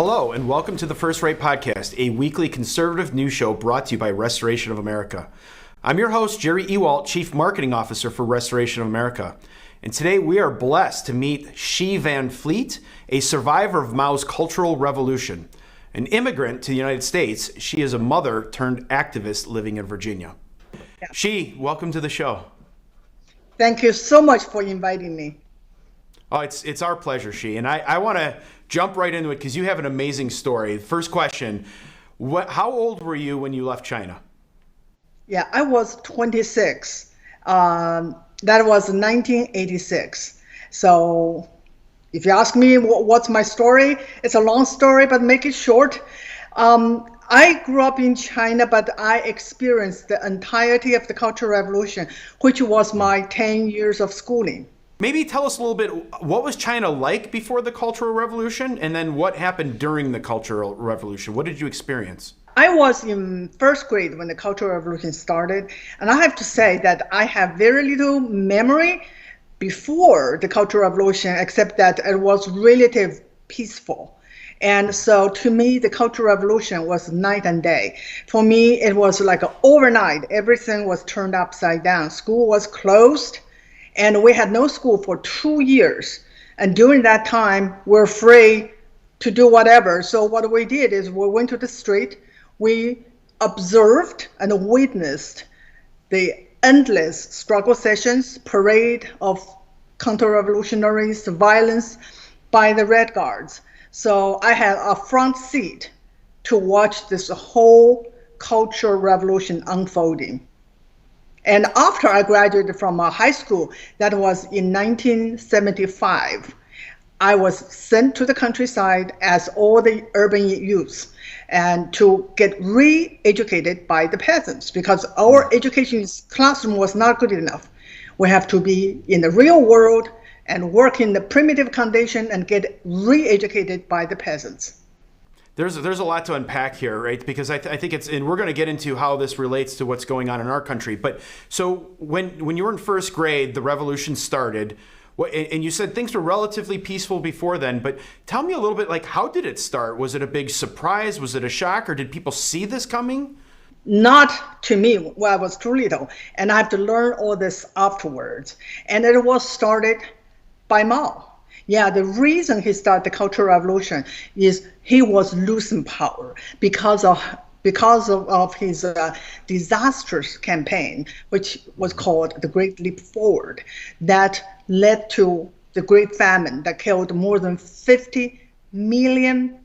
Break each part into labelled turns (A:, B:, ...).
A: Hello, and welcome to the First Right Podcast, a weekly conservative news show brought to you by Restoration of America. I'm your host, Jerry Ewalt, Chief Marketing Officer for Restoration of America. And today we are blessed to meet Xi Van Fleet, a survivor of Mao's Cultural Revolution. An immigrant to the United States, she is a mother turned activist living in Virginia.
B: Yeah.
A: Xi, welcome to the show.
B: Thank you so much for inviting me.
A: Oh, it's our pleasure, Xi. And I want to jump right into it because you have an amazing story. First question, how old were you when you left China?
B: Yeah, I was 26. That was 1986. So if you ask me what's my story, it's a long story, but make it short. I grew up in China, but I experienced the entirety of the Cultural Revolution, which was my 10 years of schooling.
A: Maybe tell us a little bit, what was China like before the Cultural Revolution, and then what happened during the Cultural Revolution? What did you experience?
B: I was in first grade when the Cultural Revolution started, and I have to say that I have very little memory before the Cultural Revolution, except that it was relatively peaceful. And so to me, the Cultural Revolution was night and day. For me, it was like overnight, everything was turned upside down. School was closed. And we had no school for 2 years. And during that time, we're free to do whatever. So what we did is we went to the street, we observed and witnessed the endless struggle sessions, parade of counter-revolutionaries, violence by the Red Guards. So I had a front seat to watch this whole Cultural Revolution unfolding. And after I graduated from high school, that was in 1975, I was sent to the countryside as all the urban youths and to get re-educated by the peasants because our education classroom was not good enough. We have to be in the real world and work in the primitive condition and get re-educated by the peasants.
A: There's a lot to unpack here, right? Because I think it's, and we're going to get into how this relates to what's going on in our country. But so when you were in first grade, the revolution started, and you said things were relatively peaceful before then. But tell me a little bit, like, how did it start? Was it a big surprise? Was it a shock? Or did people see this coming?
B: Not to me, when I was too little, and I have to learn all this afterwards. And it was started by Mao. Yeah, the reason he started the Cultural Revolution is he was losing power because of his disastrous campaign, which was called the Great Leap Forward, that led to the Great Famine that killed more than 50 million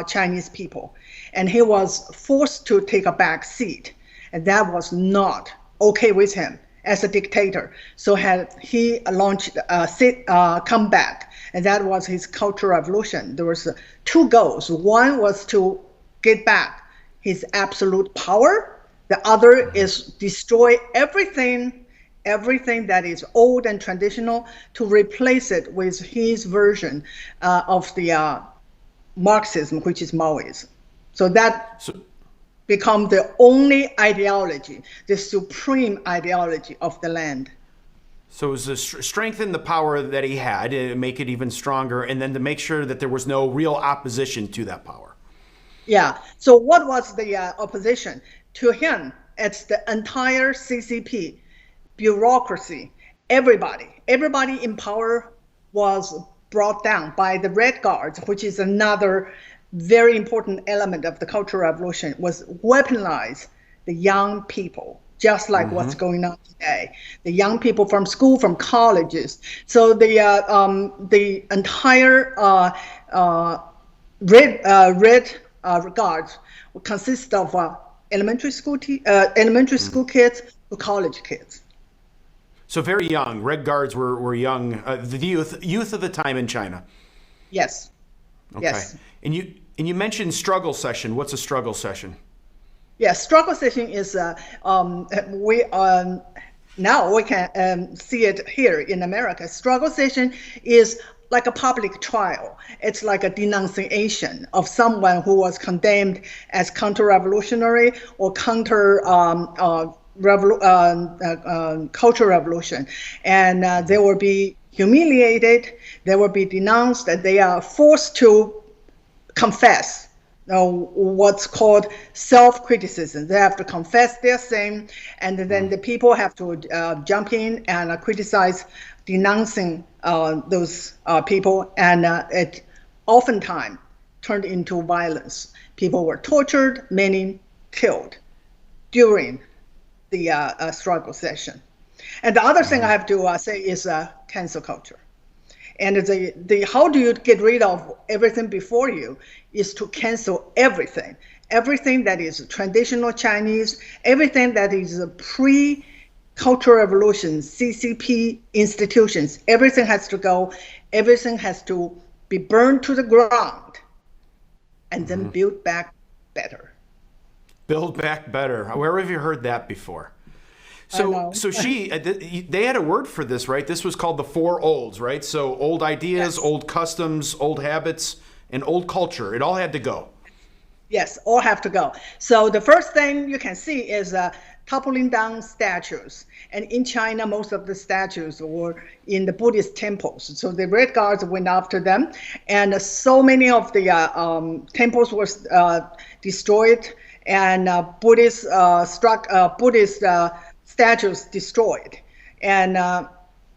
B: Chinese people. And he was forced to take a back seat, and that was not okay with him as a dictator. So he launched a comeback, and that was his Cultural Revolution. There was two goals. One was to get back his absolute power. The other is destroy everything that is old and traditional to replace it with his version of the Marxism, which is Maoism. So that become the only ideology, the supreme ideology of the land.
A: So it was to strengthen the power that he had, to make it even stronger, and then to make sure that there was no real opposition to that power.
B: Yeah. So what was the opposition? To him, it's the entire CCP, bureaucracy, everybody in power was brought down by the Red Guards, which is another very important element of the Cultural Revolution, was weaponize the young people, just like what's going on today. The young people from school, from colleges. So the entire Red Guards consist of elementary school kids to college kids.
A: So very young. Red Guards were young, the youth of the time in China.
B: Yes.
A: Okay.
B: Yes.
A: And you mentioned struggle session. What's a struggle session?
B: Yeah, struggle session is now we can see it here in America. Struggle session is like a public trial. It's like a denunciation of someone who was condemned as counter-revolutionary or cultural revolution, and they will be humiliated, they will be denounced, and they are forced to confess what's called self-criticism. They have to confess their sin, and then the people have to jump in and criticize, denouncing those people, and it oftentimes turned into violence. People were tortured, many killed during the struggle session. And the other thing I have to say is cancel culture. And how do you get rid of everything before you is to cancel everything. Everything that is traditional Chinese, everything that is pre-Cultural Revolution, CCP institutions, everything has to go, everything has to be burned to the ground, and then build back better.
A: Build back better. Where have you heard that before? So they had a word for this, right? This was called the four olds, right? So old ideas, yes. Old customs, old habits, and old culture. It all had to go.
B: Yes, all have to go. So the first thing you can see is toppling down statues. And in China, most of the statues were in the Buddhist temples. So the Red Guards went after them. And so many of the temples were destroyed, and Buddhist statues destroyed. And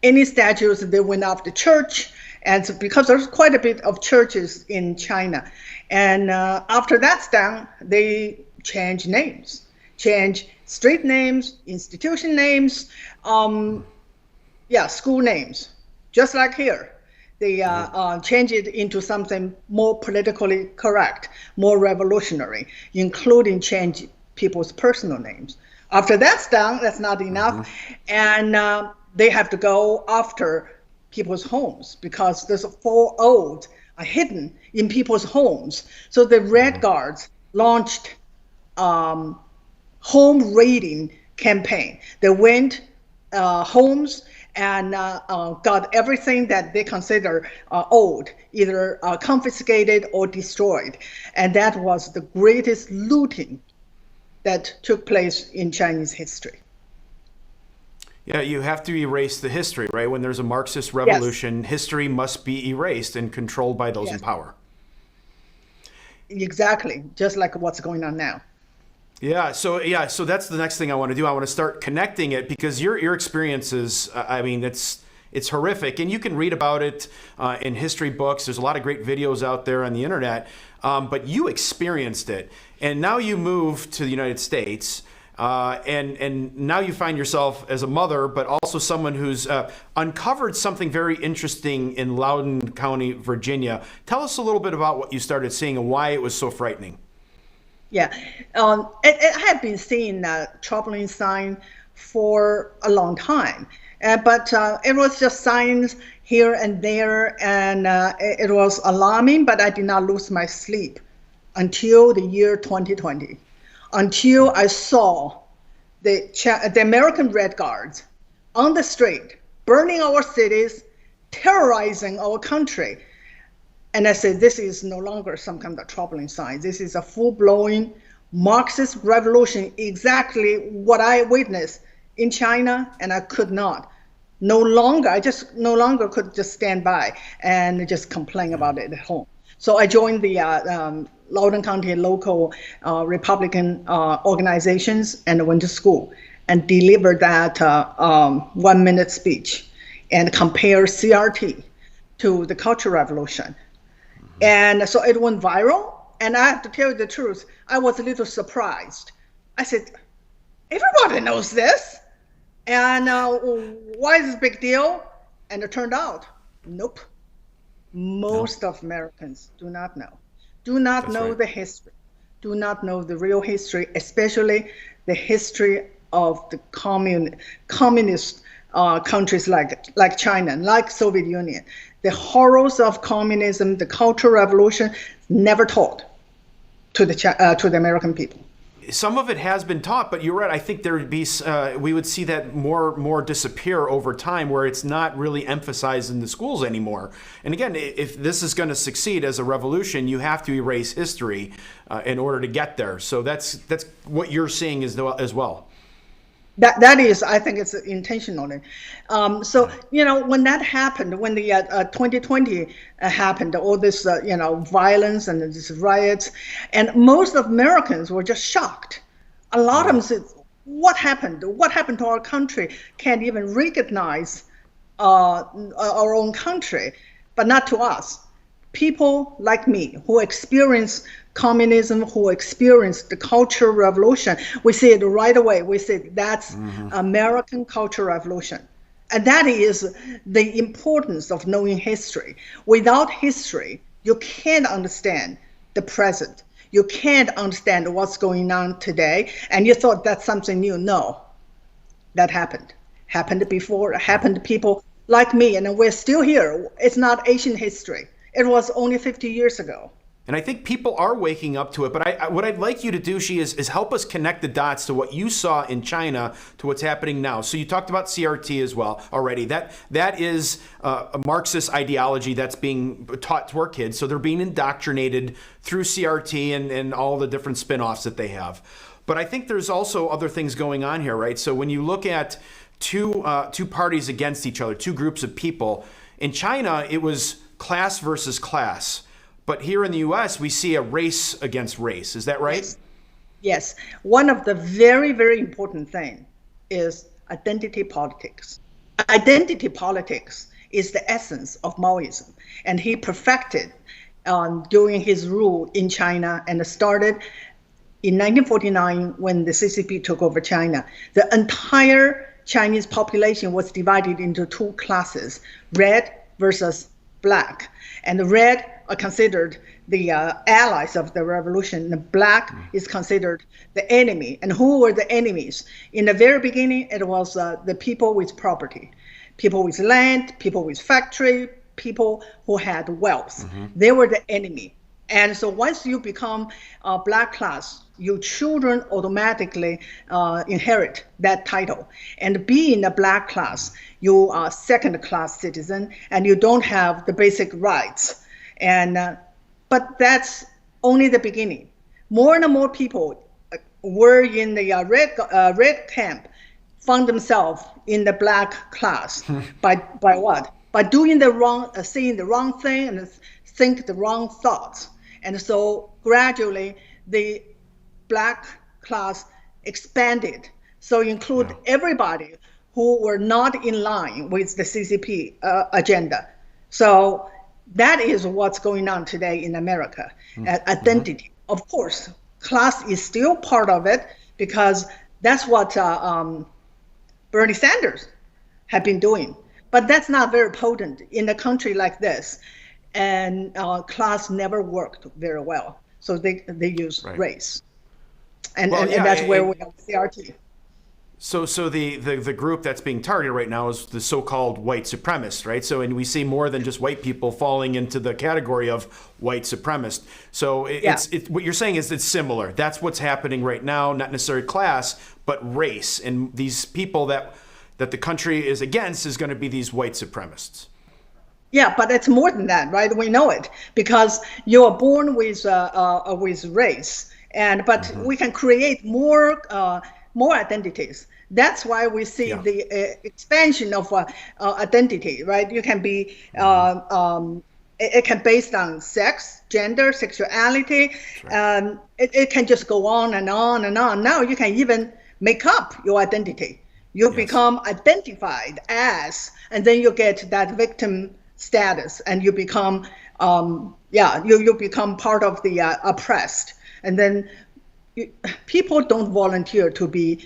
B: any statues, they went after church. And so because there's quite a bit of churches in China. And after that's done, they change names, change street names, institution names, school names, just like here. They change it into something more politically correct, more revolutionary, including change people's personal names. After that's done, that's not enough. And they have to go after people's homes, because those four olds are hidden in people's homes. So the Red Guards launched home raiding campaign. They went homes and got everything that they consider old, either confiscated or destroyed. And that was the greatest looting that took place in Chinese history.
A: Yeah, you have to erase the history, right? When there's a Marxist revolution, yes. History must be erased and controlled by those in power. Exactly,
B: just like what's going on now.
A: So that's the next thing I want to do. I want to start connecting it, because your experiences, it's horrific, and you can read about it in history books. There's a lot of great videos out there on the internet, but you experienced it, and now you move to the United States. And now you find yourself as a mother, but also someone who's uncovered something very interesting in Loudoun County, Virginia. Tell us a little bit about what you started seeing and why it was so frightening.
B: Yeah, I have been seeing troubling signs for a long time, but it was just signs here and there, and it was alarming, but I did not lose my sleep until the year 2020. Until I saw the American Red Guards on the street, burning our cities, terrorizing our country. And I said, this is no longer some kind of troubling sign. This is a full-blown Marxist revolution, exactly what I witnessed in China, and I could not. I just no longer could just stand by and just complain about it at home. So I joined the Loudoun County local Republican organizations and went to school and delivered that 1-minute speech and compared CRT to the Cultural Revolution. And so it went viral. And I have to tell you the truth, I was a little surprised. I said, everybody knows this. And why is this a big deal? And it turned out, nope. Most of Americans do not know. That's know right. The history, do not know the real history, especially the history of the communist countries like China, like Soviet Union. The horrors of communism, the Cultural Revolution, never taught to the American people.
A: Some of it has been taught, but you're right. I think we would see that more disappear over time, where it's not really emphasized in the schools anymore. And again, if this is going to succeed as a revolution, you have to erase history in order to get there. So that's what you're seeing as well.
B: That is, I think it's intentionally. So, when that happened, when the 2020 happened, all this, violence and these riots, and most of Americans were just shocked. A lot of them said, what happened? What happened to our country? Can't even recognize our own country, but not to us. People like me who experience communism, who experienced the Cultural Revolution, we see it right away. We say that's American Cultural Revolution. And that is the importance of knowing history. Without history, you can't understand the present. You can't understand what's going on today. And you thought that's something new. No, that happened before, happened to people like me, and we're still here. It's not ancient history. It was only 50 years ago.
A: And I think people are waking up to it. But what I'd like you to do, Xi, is help us connect the dots to what you saw in China to what's happening now. So you talked about CRT as well already. That is a Marxist ideology that's being taught to our kids. So they're being indoctrinated through CRT and all the different spin-offs that they have. But I think there's also other things going on here, right? So when you look at two parties against each other, two groups of people, in China, it was class versus class. But here in the U.S., we see a race against race. Is that right?
B: Yes. One of the very, very important things is identity politics. Identity politics is the essence of Maoism. And he perfected during his rule in China, and started in 1949 when the CCP took over China. The entire Chinese population was divided into two classes, red versus black. And the red are considered the allies of the revolution. The black is considered the enemy. And who were the enemies? In the very beginning, it was the people with property, people with land, people with factory, people who had wealth. They were the enemy. And so once you become a black class, your children automatically inherit that title. And being a black class, you are second-class citizen, and you don't have the basic rights. And but that's only the beginning. More and more people were in the red camp, found themselves in the black class. By what? By doing the wrong, saying the wrong thing, and think the wrong thoughts. And so gradually, the black class expanded. So include everybody who were not in line with the CCP agenda. So that is what's going on today in America. Identity. Of course, class is still part of it, because that's what Bernie Sanders had been doing. But that's not very potent in a country like this. And class never worked very well. So they use race. And that's where we have CRT.
A: So the group that's being targeted right now is the so-called white supremacists, right? So, and we see more than just white people falling into the category of white supremacist. So it's what you're saying is it's similar. That's what's happening right now, not necessarily class, but race. And these people that the country is against is going to be these white supremacists.
B: Yeah, but it's more than that, right? We know it because you are born with race, but we can create more identities. That's why we see the expansion of identity, right? You can be it can based on sex, gender, sexuality. It can just go on and on and on. Now you can even make up your identity. You become identified as, and then you get that victim status, and you become you become part of the oppressed. And then people don't volunteer to be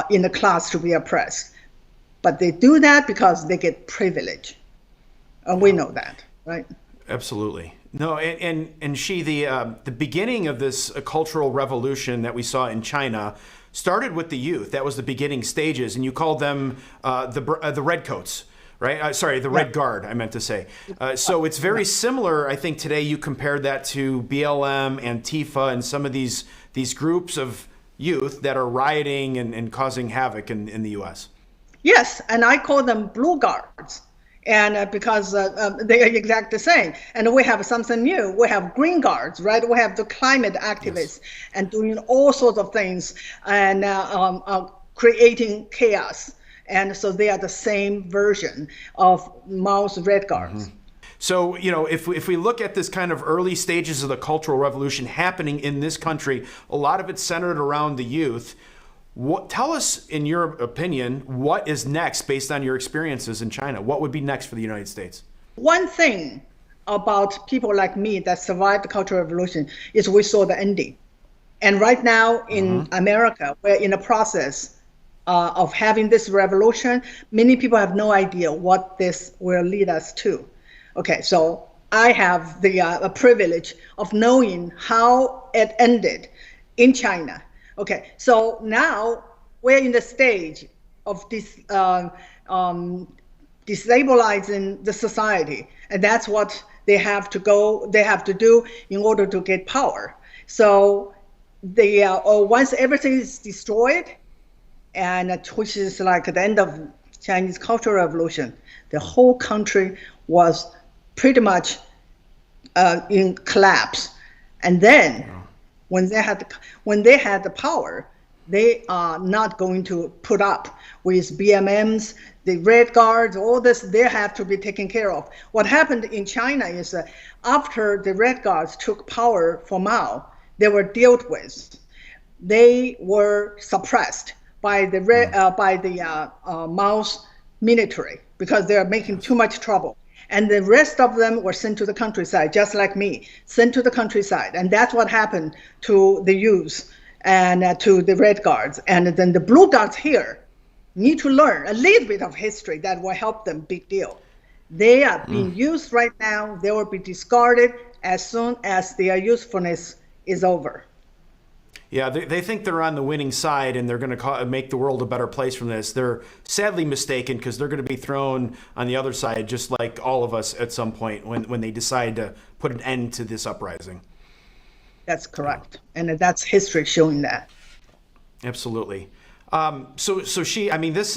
B: in the class to be oppressed, but they do that because they get privilege, and we know that, right?
A: Absolutely. No, and Xi, the beginning of this cultural revolution that we saw in China started with the youth. That was the beginning stages, and you called them the redcoats. Right? Sorry, the Red Guard, I meant to say. So it's very similar. I think today you compared that to BLM, Antifa, and some of these groups of youth that are rioting and causing havoc in the U.S.
B: Yes, and I call them blue guards. And because they are exactly the same. And we have something new. We have green guards, right? We have the climate activists and doing all sorts of things and creating chaos. And so they are the same version of Mao's Red Guards.
A: Mm-hmm. So, if we look at this kind of early stages of the Cultural Revolution happening in this country, a lot of it's centered around the youth. Tell us, in your opinion, what is next based on your experiences in China? What would be next for the United States?
B: One thing about people like me that survived the Cultural Revolution is we saw the ending. And right now in America, we're in a process of having this revolution. Many people have no idea what this will lead us to. Okay, so I have the privilege of knowing how it ended in China. Okay, so now we're in the stage of this destabilizing the society, and that's what they have to do in order to get power. So once everything is destroyed, and which is like the end of Chinese Cultural Revolution, the whole country was pretty much in collapse. And then when they had the power, they are not going to put up with BMMs, the Red Guards, all this. They have to be taken care of. What happened in China is that after the Red Guards took power from Mao, they were dealt with. They were suppressed by the Mao's military because they are making too much trouble. And the rest of them were sent to the countryside, just like me, sent to the countryside. And that's what happened to the youth and to the Red Guards. And then the Blue Guards here need to learn a little bit of history that will help them, big deal. They are being used right now. They will be discarded as soon as their usefulness is over.
A: Yeah, they think they're on the winning side and they're going to make the world a better place from this. They're sadly mistaken because they're going to be thrown on the other side, just like all of us at some point when they decide to put an end to this uprising.
B: That's correct. And that's history showing that.
A: Absolutely. So this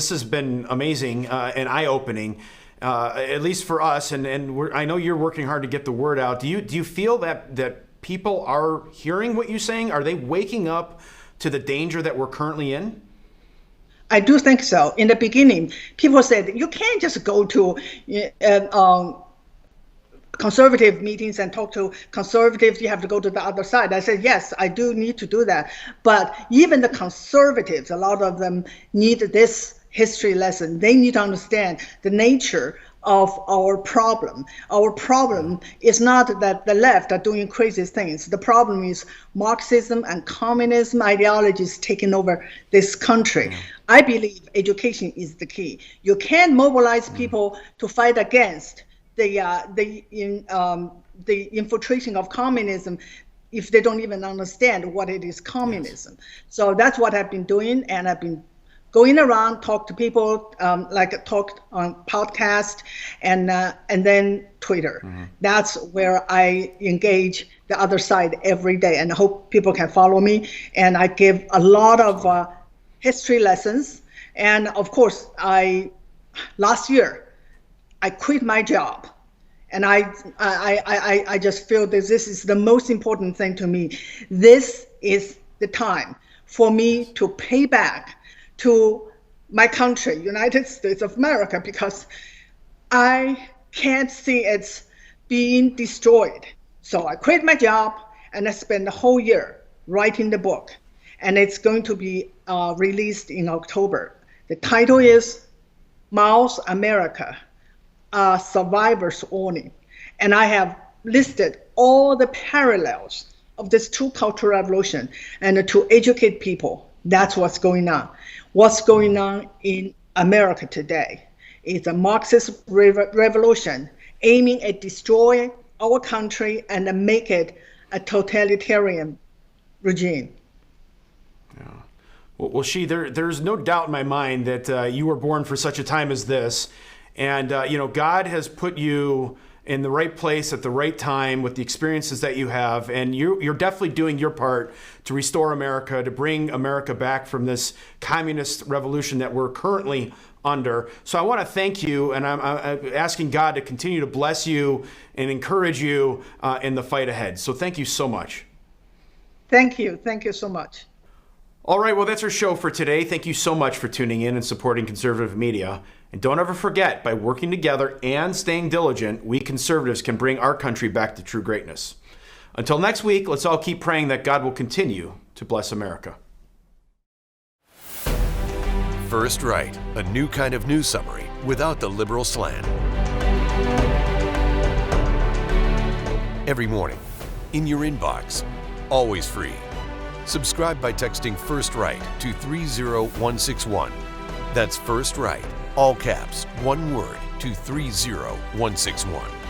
A: has been amazing and eye-opening, at least for us. And I know you're working hard to get the word out. Do you feel that people are hearing what you're saying? Are they waking up to the danger that we're currently in?
B: I do think so. In the beginning, people said, you can't just go to conservative meetings and talk to conservatives. You have to go to the other side. I said, yes, I do need to do that. But even the conservatives, a lot of them need this history lesson. They need to understand the nature of our problem. Our problem is not that the left are doing crazy things. The problem is Marxism and communism ideologies taking over this country. I believe education is the key. You can't mobilize people to fight against the infiltration of communism if they don't even understand what it is communism. So that's what I've been doing, and I've been going around, talk to people, talk on podcast, and then Twitter. That's where I engage the other side every day, and I hope people can follow me. And I give a lot of history lessons. And of course, last year I quit my job, and I just feel that this is the most important thing to me. This is the time for me to pay back to my country, United States of America, because I can't see it being destroyed. So I quit my job, and I spent the whole year writing the book, and it's going to be released in October. The title is Mao's America, a Survivor's Warning. And I have listed all the parallels of this two cultural revolution and to educate people. That's what's going on. What's going on in America today is a Marxist revolution aiming at destroying our country and make it a totalitarian regime.
A: Yeah. Well, there's no doubt in my mind that you were born for such a time as this. And, God has put you in the right place at the right time with the experiences that you have. And you're definitely doing your part to restore America, to bring America back from this communist revolution that we're currently under. So I want to thank you, and I'm asking God to continue to bless you and encourage you in the fight ahead. So thank you so much.
B: Thank you. Thank you so much.
A: All right, well, that's our show for today. Thank you so much for tuning in and supporting conservative media. And don't ever forget, by working together and staying diligent, we conservatives can bring our country back to true greatness. Until next week, let's all keep praying that God will continue to bless America.
C: First Right, a new kind of news summary without the liberal slant. Every morning, in your inbox, always free. Subscribe by texting First Right to 30161. That's First Right, all caps, one word, to 30161.